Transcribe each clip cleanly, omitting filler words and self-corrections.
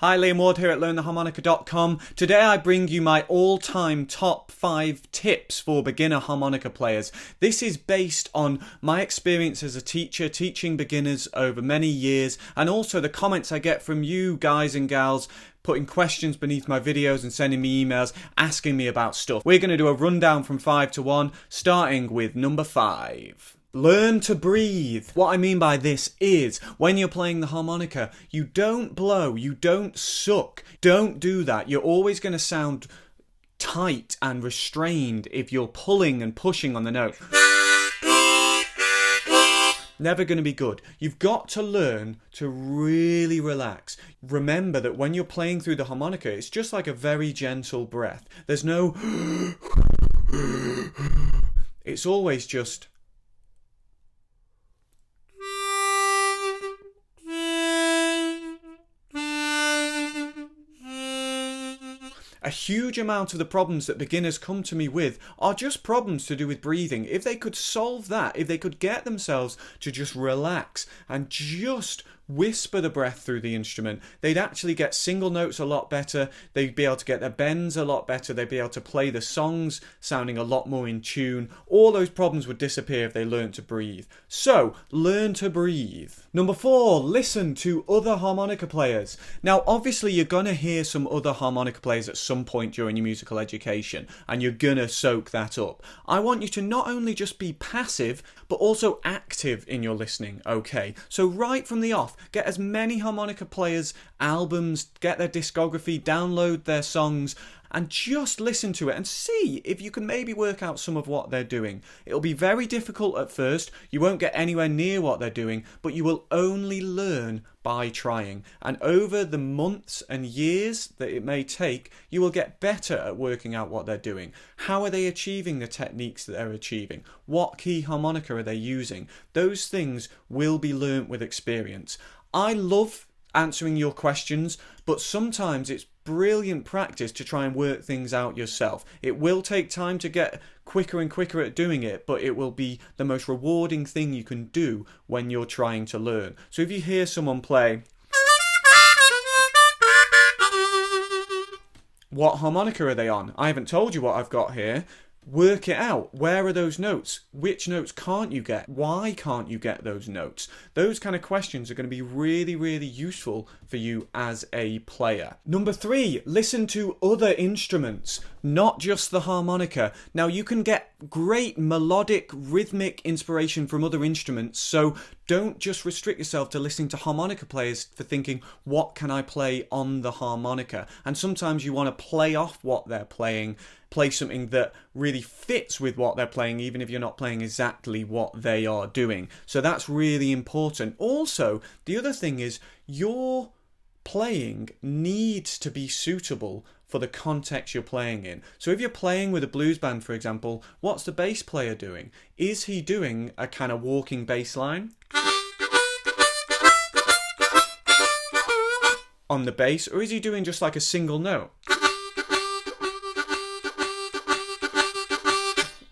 Hi, Liam Ward here at LearnTheHarmonica.com. Today I bring you my all-time top 5 tips for beginner harmonica players. This is based on my experience as a teacher, teaching beginners over many years, and also the comments I get from you guys and gals putting questions beneath my videos and sending me emails asking me about stuff. We're going to do a rundown from 5 to 1, starting with number 5. Learn to breathe. What I mean by this is, when you're playing the harmonica, you don't blow, you don't suck. Don't do that. You're always going to sound tight and restrained if you're pulling and pushing on the note. Never going to be good. You've got to learn to really relax. Remember that when you're playing through the harmonica, it's just like a very gentle breath. There's no... It's always just... A huge amount of the problems that beginners come to me with are just problems to do with breathing. If they could solve that, if they could get themselves to just relax and just whisper the breath through the instrument, they'd actually get single notes a lot better, they'd be able to get their bends a lot better, they'd be able to play the songs sounding a lot more in tune. All those problems would disappear if they learned to breathe. So, learn to breathe. Number 4, listen to other harmonica players. Now, obviously you're going to hear some other harmonica players at some point during your musical education, and you're going to soak that up. I want you to not only just be passive, but also active in your listening, okay? So right from the off, get as many harmonica players' albums, get their discography, download their songs, and just listen to it and see if you can maybe work out some of what they're doing. It'll be very difficult at first, you won't get anywhere near what they're doing, but you will only learn by trying. And over the months and years that it may take, you will get better at working out what they're doing. How are they achieving the techniques that they're achieving? What key harmonica are they using? Those things will be learnt with experience. I love answering your questions, but sometimes it's brilliant practice to try and work things out yourself. It will take time to get quicker and quicker at doing it, but it will be the most rewarding thing you can do when you're trying to learn. So if you hear someone play, what harmonica are they on? I haven't told you what I've got here. Work it out. Where are those notes? Which notes can't you get? Why can't you get those notes? Those kind of questions are going to be really, really useful for you as a player. Number 3, listen to other instruments, not just the harmonica. Now, you can get great melodic, rhythmic inspiration from other instruments, so don't just restrict yourself to listening to harmonica players for thinking, what can I play on the harmonica? And sometimes you want to play off what they're playing, play something that really fits with what they're playing, even if you're not playing exactly what they are doing. So that's really important. Also, the other thing is your playing needs to be suitable for the context you're playing in. So if you're playing with a blues band, for example, what's the bass player doing? Is he doing a kind of walking bass line on the bass, or is he doing just like a single note?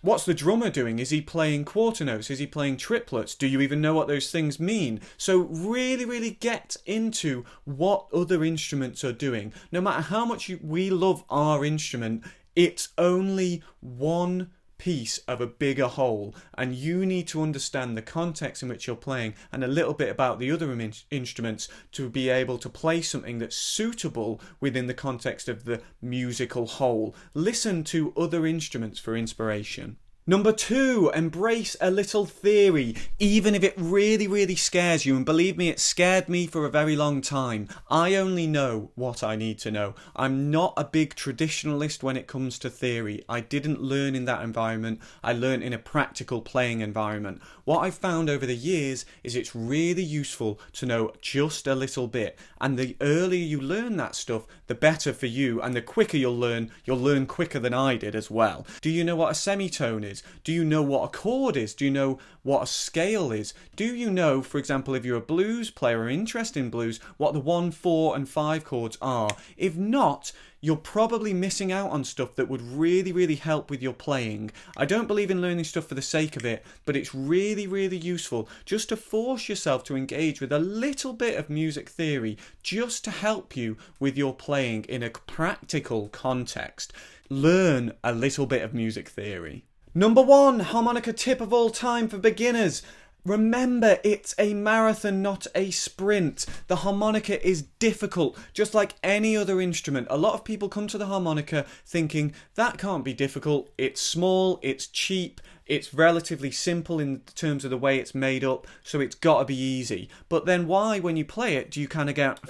What's the drummer doing? Is he playing quarter notes? Is he playing triplets? Do you even know what those things mean? So really, really get into what other instruments are doing. No matter how much we love our instrument, it's only one piece of a bigger whole, and you need to understand the context in which you're playing and a little bit about the other instruments to be able to play something that's suitable within the context of the musical whole. Listen to other instruments for inspiration. Number 2, embrace a little theory, even if it really, really scares you. And believe me, it scared me for a very long time. I only know what I need to know. I'm not a big traditionalist when it comes to theory. I didn't learn in that environment. I learned in a practical playing environment. What I've found over the years is it's really useful to know just a little bit. And the earlier you learn that stuff, the better for you. And the quicker you'll learn quicker than I did as well. Do you know what a semitone is? is? Do you know what a chord is? Do you know what a scale is? Do you know, for example, if you're a blues player or interested in blues, what the 1, 4 and 5 chords are? If not, you're probably missing out on stuff that would really help with your playing. I don't believe in learning stuff for the sake of it, but it's really useful just to force yourself to engage with a little bit of music theory just to help you with your playing in a practical context. Learn a little bit of music theory. Number 1 harmonica tip of all time for beginners. Remember, it's a marathon, not a sprint. The harmonica is difficult, just like any other instrument. A lot of people come to the harmonica thinking, that can't be difficult. It's small, it's cheap, it's relatively simple in terms of the way it's made up, so it's got to be easy. But then why, when you play it, do you kind of get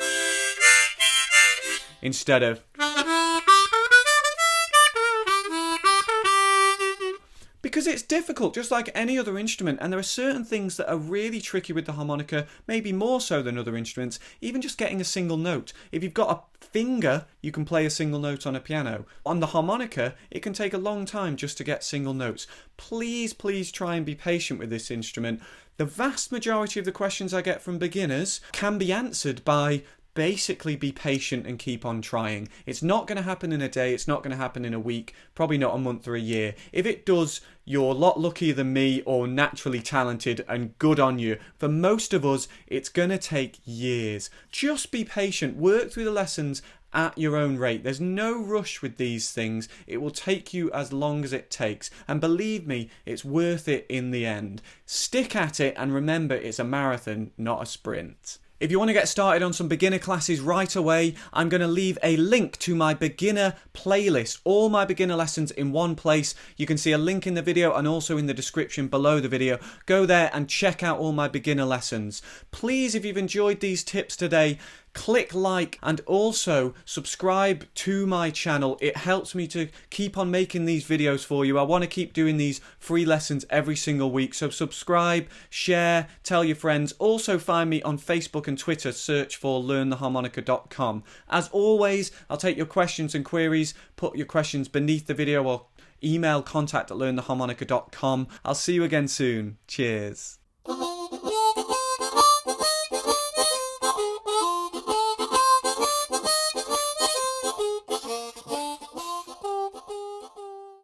instead of... Because it's difficult, just like any other instrument, and there are certain things that are really tricky with the harmonica, maybe more so than other instruments, even just getting a single note. If you've got a finger, you can play a single note on a piano. On the harmonica, it can take a long time just to get single notes. Please try and be patient with this instrument. The vast majority of the questions I get from beginners can be answered by basically be patient and keep on trying. It's not going to happen in a day, it's not going to happen in a week, probably not a month or a year. If it does, you're a lot luckier than me or naturally talented, and good on you. For most of us, it's going to take years. Just be patient, work through the lessons at your own rate. There's no rush with these things. It will take you as long as it takes, and believe me, it's worth it in the end. Stick at it, and remember, it's a marathon, not a sprint. If you want to get started on some beginner classes right away, I'm going to leave a link to my beginner playlist, all my beginner lessons in one place. You can see a link in the video and also in the description below the video. Go there and check out all my beginner lessons. Please, if you've enjoyed these tips today, click like and also subscribe to my channel. It helps me to keep on making these videos for you. I want to keep doing these free lessons every single week. So subscribe, share, tell your friends. Also find me on Facebook and Twitter. Search for LearnTheHarmonica.com. As always, I'll take your questions and queries. Put your questions beneath the video or email contact@LearnTheHarmonica.com. I'll see you again soon. Cheers.